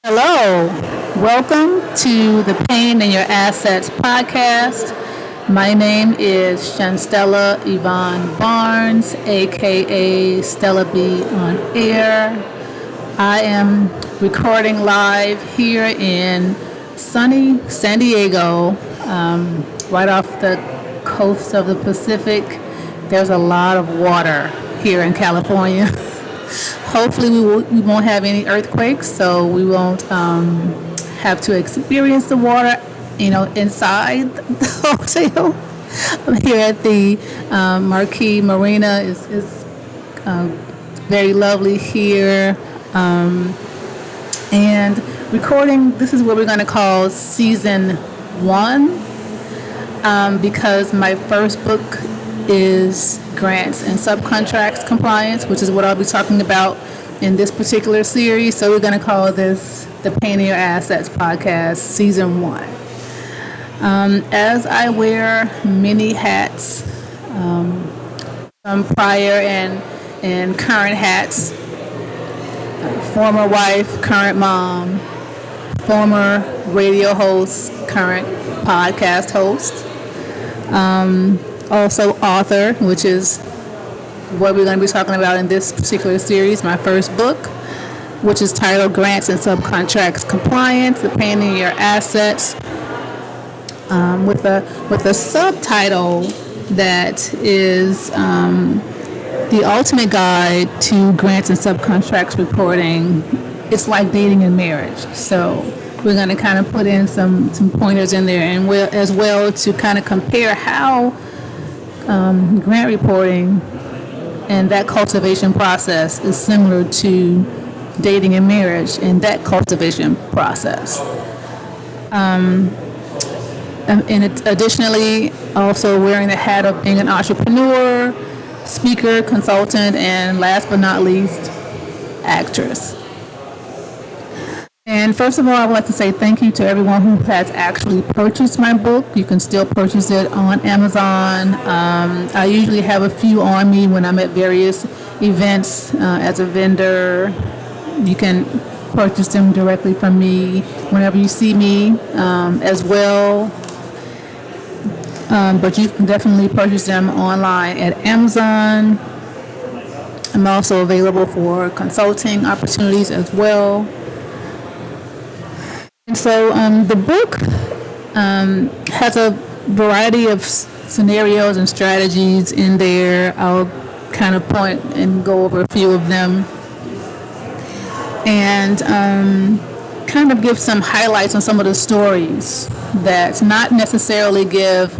Hello, welcome to the Pain in Your Assets podcast. My name is Shanstella Yvonne Barnes, aka Stella Bee on air. I am recording live here in sunny San Diego, right off the coast of the Pacific. There's a lot of water here in California. Hopefully, we won't have any earthquakes, so we won't have to experience the water, inside the hotel. Here at the Marquee Marina is very lovely here, and recording. This is what we're going to call season one, because my first book is grants and subcontracts compliance, which is what I'll be talking about in this particular series. So we're going to call this the Pain in Your Assets podcast, season one. As I wear many hats, some prior and current hats, former wife, current mom, former radio host, current podcast host, also author, which is what we're going to be talking about in this particular series, my first book, which is titled Grants and Subcontracts Compliance, The Pain in Your Assets, with a subtitle that is The Ultimate Guide to Grants and Subcontracts Reporting. It's like dating and marriage. So we're going to kind of put in some pointers in there, and as well to kind of compare how grant reporting and that cultivation process is similar to dating and marriage and that cultivation process. And additionally, also wearing the hat of being an entrepreneur, speaker, consultant, and last but not least, actress. And first of all, I would like to say thank you to everyone who has actually purchased my book. You can still purchase it on Amazon. I usually have a few on me when I'm at various events as a vendor. You can purchase them directly from me whenever you see me as well. But you can definitely purchase them online at Amazon. I'm also available for consulting opportunities as well. And so the book has a variety of scenarios and strategies in there. I'll kind of point and go over a few of them, and kind of give some highlights on some of the stories that not necessarily give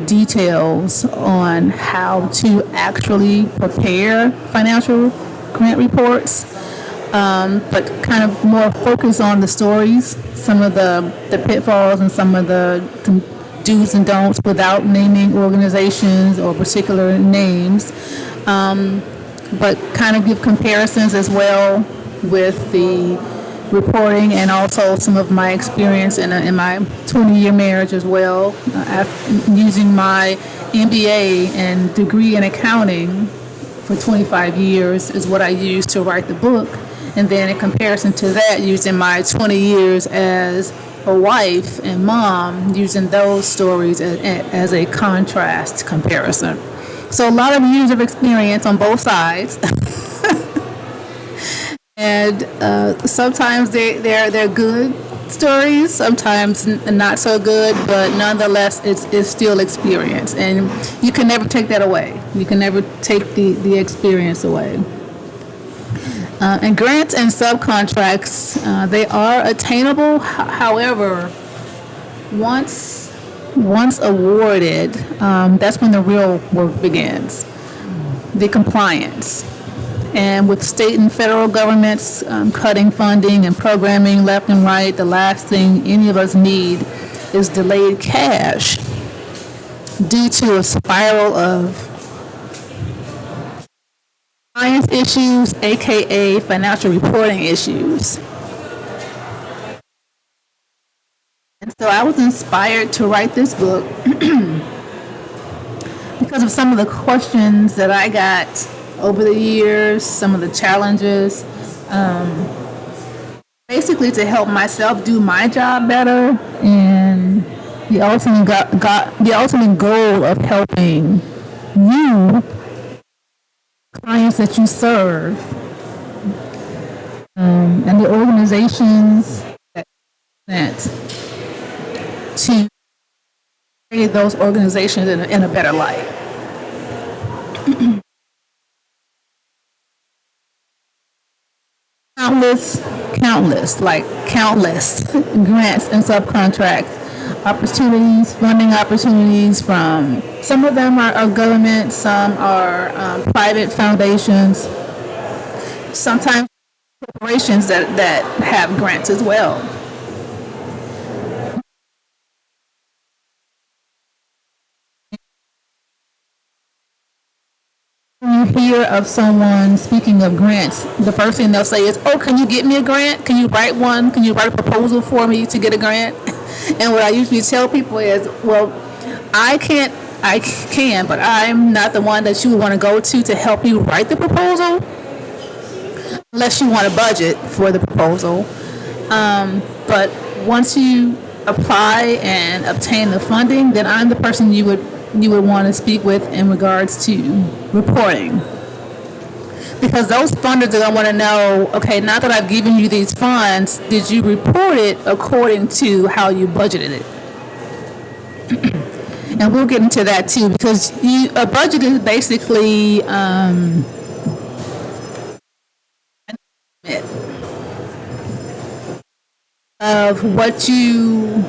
details on how to actually prepare financial grant reports. But kind of more focus on the stories, some of the pitfalls and some of the do's and don'ts without naming organizations or particular names, but kind of give comparisons as well with the reporting and also some of my experience in my 20-year marriage as well, using my MBA and degree in accounting for 25 years is what I used to write the book. And then in comparison to that, using my 20 years as a wife and mom, using those stories as a contrast comparison. So a lot of years of experience on both sides. And sometimes they're good stories, sometimes not so good, but nonetheless it's still experience. And you can never take that away. You can never take the experience away. And grants and subcontracts, they are attainable. However, once awarded, that's when the real work begins, the compliance. And with state and federal governments cutting funding and programming left and right, the last thing any of us need is delayed cash due to a spiral of compliance issues, aka financial reporting issues. And so I was inspired to write this book because of some of the questions that I got over the years, some of the challenges basically to help myself do my job better, and the ultimate goal of helping you, clients that you serve, and the organizations that to create those organizations in a better light. countless grants and subcontract opportunities, funding opportunities from, some of them are government, some are private foundations, sometimes corporations that have grants as well. When you hear of someone speaking of grants, the first thing they'll say is, "Oh, can you get me a grant? Can you write one? Can you write a proposal for me to get a grant?" And what I usually tell people is, "Well, I can, but I'm not the one that you would want to go to help you write the proposal, unless you want a budget for the proposal. But once you apply and obtain the funding, then I'm the person you would want to speak with in regards to reporting. Because those funders are going to want to know, okay, now that I've given you these funds, did you report it according to how you budgeted it?" And we'll get into that too, because a budget is basically of what you're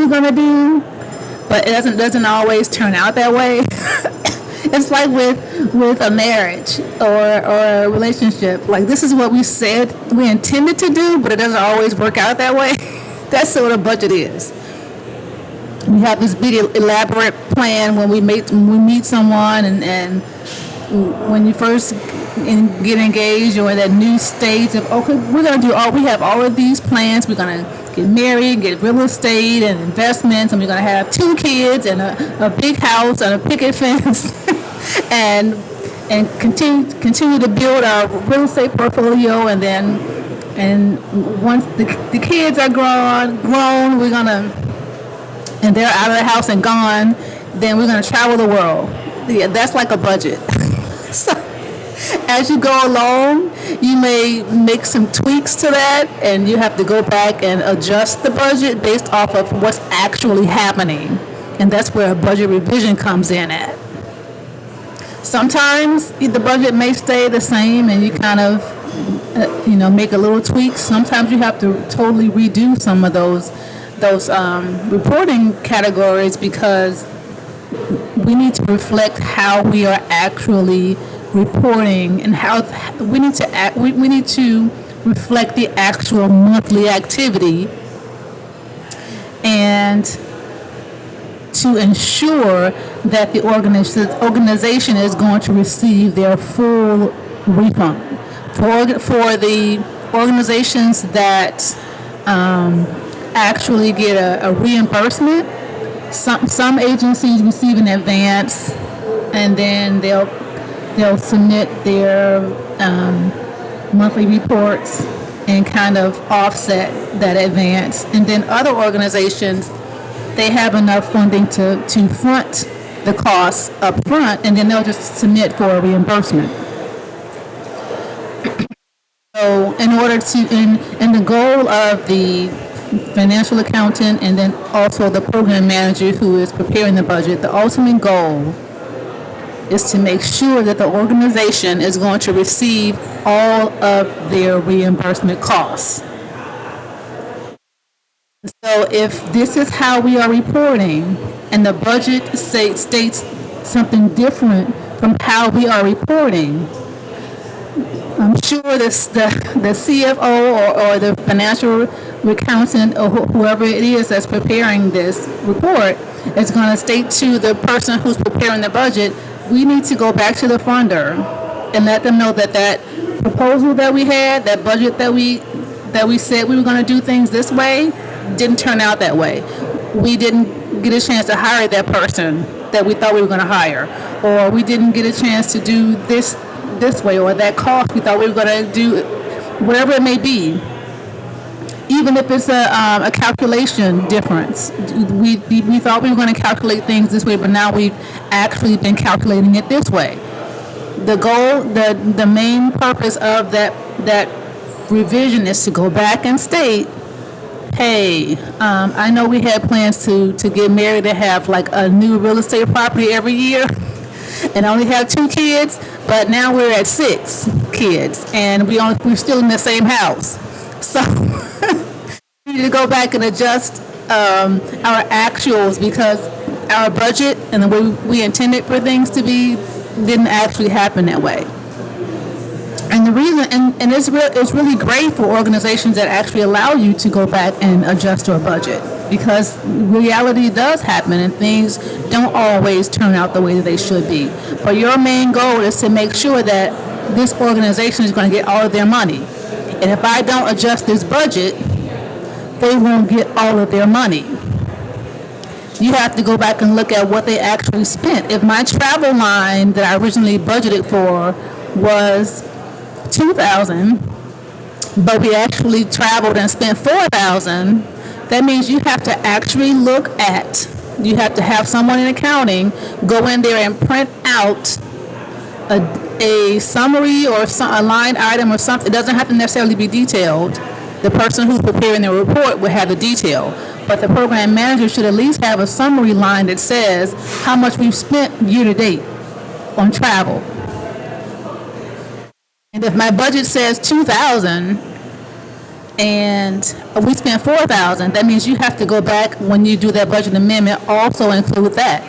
gonna do, but it doesn't always turn out that way. It's like with a marriage or a relationship. Like, this is what we said we intended to do, but it doesn't always work out that way. That's what a budget is. We have this big elaborate plan when we meet someone, and when you first get engaged, or in that new stage of, okay, we have all of these plans. We're gonna get married, get real estate and investments, and we're gonna have 2 kids and a big house and a picket fence, and continue to build our real estate portfolio, and once the kids are grown, and they're out of the house and gone, then we're gonna travel the world. Yeah, that's like a budget. So, as you go along, you may make some tweaks to that, and you have to go back and adjust the budget based off of what's actually happening. And that's where a budget revision comes in at. Sometimes the budget may stay the same and you kind of, make a little tweaks. Sometimes you have to totally redo some of those reporting categories, because we need to reflect how we are actually reporting, and how we need to reflect the actual monthly activity, and to ensure that the organization is going to receive their full refund. For the organizations that actually get a reimbursement, some agencies receive in advance, and then they'll submit their monthly reports and kind of offset that advance. And then other organizations, they have enough funding to front the costs up front, and then they'll just submit for a reimbursement. So in order to, and the goal of the financial accountant, and then also the program manager who is preparing the budget, the ultimate goal is to make sure that the organization is going to receive all of their reimbursement costs. So if this is how we are reporting, and the budget states something different from how we are reporting, I'm sure the CFO or the financial accountant or whoever it is that's preparing this report is going to state to the person who's preparing the budget, we need to go back to the funder and let them know that proposal that we had, that budget that we said we were going to do things this way, didn't turn out that way. We didn't get a chance to hire that person that we thought we were going to hire, or we didn't get a chance to do this way, or that cost we thought we were going to do whatever it may be. Even if it's a calculation difference, we thought we were going to calculate things this way, but now we've actually been calculating it this way. The goal, the main purpose of that revision is to go back and state, hey, I know we had plans to get married, to have like a new real estate property every year, and only have 2 kids, but now we're at 6 kids, and we're still in the same house. So we need to go back and adjust our actuals, because our budget and the way we intended for things to be didn't actually happen that way. And the reason, and it's really great for organizations that actually allow you to go back and adjust your budget, because reality does happen and things don't always turn out the way that they should be. But your main goal is to make sure that this organization is going to get all of their money. And if I don't adjust this budget, they won't get all of their money. You have to go back and look at what they actually spent. If my travel line that I originally budgeted for was $2,000, but we actually traveled and spent $4,000, that means you have to actually you have to have someone in accounting go in there and print out a summary or a line item or something. It doesn't have to necessarily be detailed. The person who's preparing the report will have the detail, but the program manager should at least have a summary line that says how much we've spent year to date on travel. And if my budget says $2,000 and we spent $4,000, that means you have to go back when you do that budget amendment, also include that.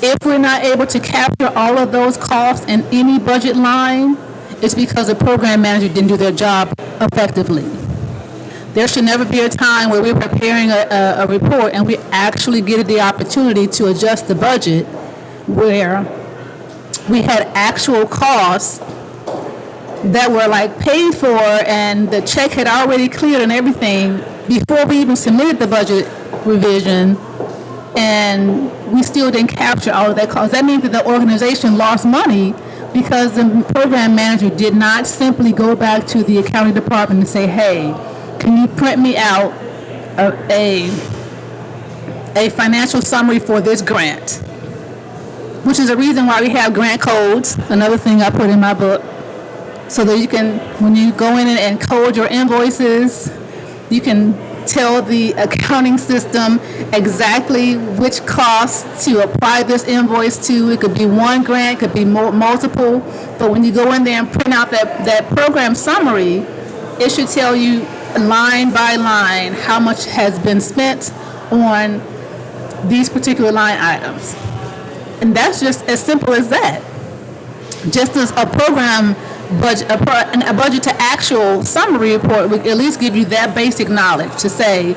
If we're not able to capture all of those costs in any budget line, it's because the program manager didn't do their job effectively. There should never be a time where we're preparing a report and we actually get the opportunity to adjust the budget where we had actual costs that were like paid for and the check had already cleared and everything before we even submitted the budget revision, and we still didn't capture all of that cost. That means that the organization lost money because the program manager did not simply go back to the accounting department and say, hey, can you print me out a financial summary for this grant? Which is a reason why we have grant codes, another thing I put in my book, so that you can, when you go in and code your invoices, you can tell the accounting system exactly which costs to apply this invoice to. It could be one grant, it could be multiple, but when you go in there and print out that program summary, it should tell you line by line how much has been spent on these particular line items. And that's just as simple as that. Just as a program budget, a budget to actual summary report would at least give you that basic knowledge to say,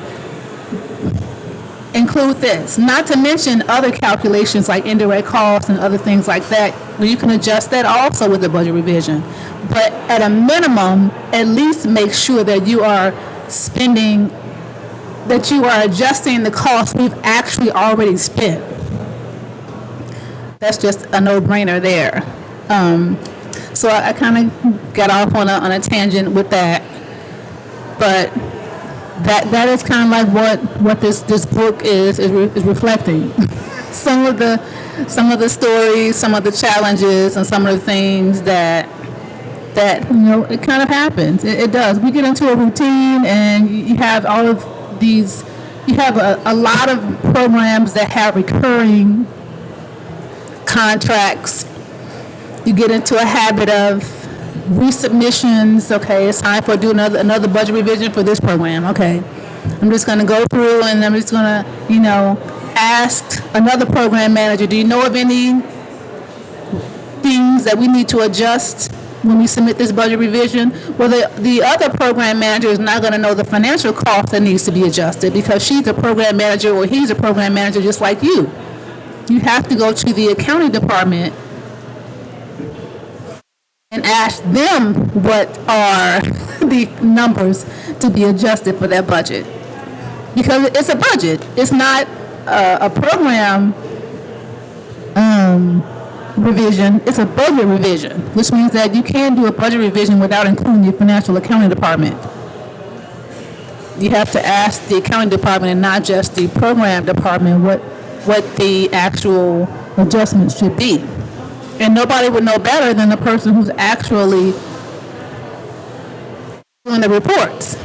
include this. Not to mention other calculations like indirect costs and other things like that, where you can adjust that also with the budget revision. But at a minimum, at least make sure that you are adjusting the costs we've actually already spent. That's just a no-brainer there. So I kind of got off on a tangent with that, but that is kind of like what this book is reflecting. some of the stories, some of the challenges, and some of the things that it kind of happens. It does. We get into a routine, and you have all of these. You have a lot of programs that have recurring contracts. You get into a habit of resubmissions. Okay, it's time for do another budget revision for this program. Okay, I'm just going to go through and I'm just going to, ask another program manager, do you know of any things that we need to adjust when we submit this budget revision? Well, the other program manager is not going to know the financial cost that needs to be adjusted because she's a program manager or he's a program manager just like you. You have to go to the accounting department and ask them what are the numbers to be adjusted for that budget. Because it's a budget. It's not a program revision, it's a budget revision, which means that you can do a budget revision without including the financial accounting department. You have to ask the accounting department and not just the program department what the actual adjustments should be. And nobody would know better than the person who's actually doing the reports.